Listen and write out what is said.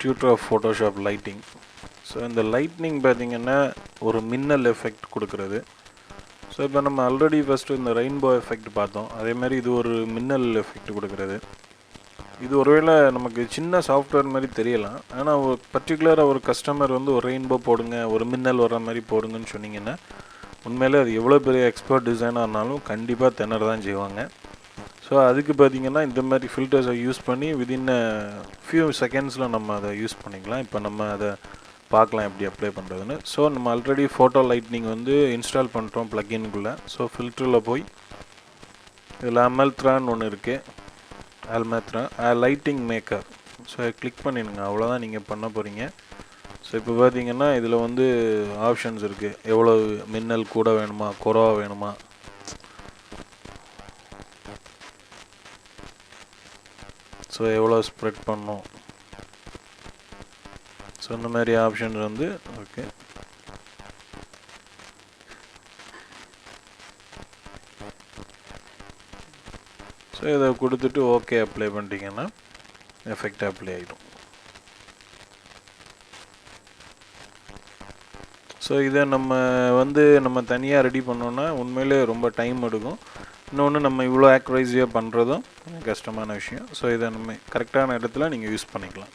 tutor of Photoshop lighting. So இந்த lightning பார்த்திங்கன்னா ஒரு மின்னல் எஃபெக்ட் கொடுக்குறது. ஸோ இப்போ நம்ம ஆல்ரெடி ஃபஸ்ட்டு இந்த ரெயின்போ எஃபெக்ட் பார்த்தோம், அதேமாதிரி இது ஒரு மின்னல் எஃபெக்ட் கொடுக்குறது. இது ஒருவேளை நமக்கு சின்ன சாஃப்ட்வேர் மாதிரி தெரியலாம், ஆனால் ஒரு பர்டிகுலராக ஒரு கஸ்டமர் வந்து ஒரு ரெயின்போ போடுங்க, ஒரு மின்னல் வர்ற மாதிரி போடுங்கன்னு சொன்னிங்கன்னா உண்மையிலே அது எவ்வளோ பெரிய எக்ஸ்பர்ட் டிசைனாக இருந்தாலும் கண்டிப்பாக திணற தான் செய்வாங்க. ஸோ அதுக்கு பார்த்திங்கன்னா இந்த மாதிரி ஃபில்டர்ஸை யூஸ் பண்ணி வித்தின் ஃபியூ செகண்ட்ஸில் நம்ம அதை யூஸ் பண்ணிக்கலாம். இப்போ நம்ம அதை பார்க்கலாம் எப்படி அப்ளை பண்ணுறதுன்னு. ஸோ நம்ம ஆல்ரெடி ஃபோட்டோ லைட்னிங் வந்து இன்ஸ்டால் பண்ணிட்டோம் ப்ளக்கின்குள்ளே. ஸோ ஃபில்டரில் போய் இதில் அமல்த்ரான்னு ஒன்று இருக்குது, அல்மத்ரா லைட்டிங் மேக்கர். ஸோ கிளிக் பண்ணிடுங்க, அவ்வளோதான் நீங்கள் பண்ண போகிறீங்க. ஸோ இப்போ பார்த்தீங்கன்னா இதில் வந்து ஆப்ஷன்ஸ் இருக்குது, எவ்வளோ மின்னல் கூட வேணுமா குறைவா வேணுமா, ஸோ எவ்வளோ ஸ்ப்ரெட் பண்ணணும், ஸோ இந்த மாதிரி ஆப்ஷன்ஸ் வந்து ஓகே. ஸோ இதை கொடுத்துட்டு ஓகே அப்ளை பண்ணிட்டீங்கன்னா எஃபெக்ட் அப்ளை ஆகிடும். ஸோ இதை நம்ம தனியாக ரெடி பண்ணோன்னா உண்மையிலே ரொம்ப டைம் எடுக்கும். இன்னொன்று நம்ம இவ்வளோ ஆக்யூரேசியாக பண்ணுறதும் கஷ்டமான விஷயம். ஸோ இதை நம்ம கரெக்டான இடத்துல நீங்கள் யூஸ் பண்ணிக்கலாம்.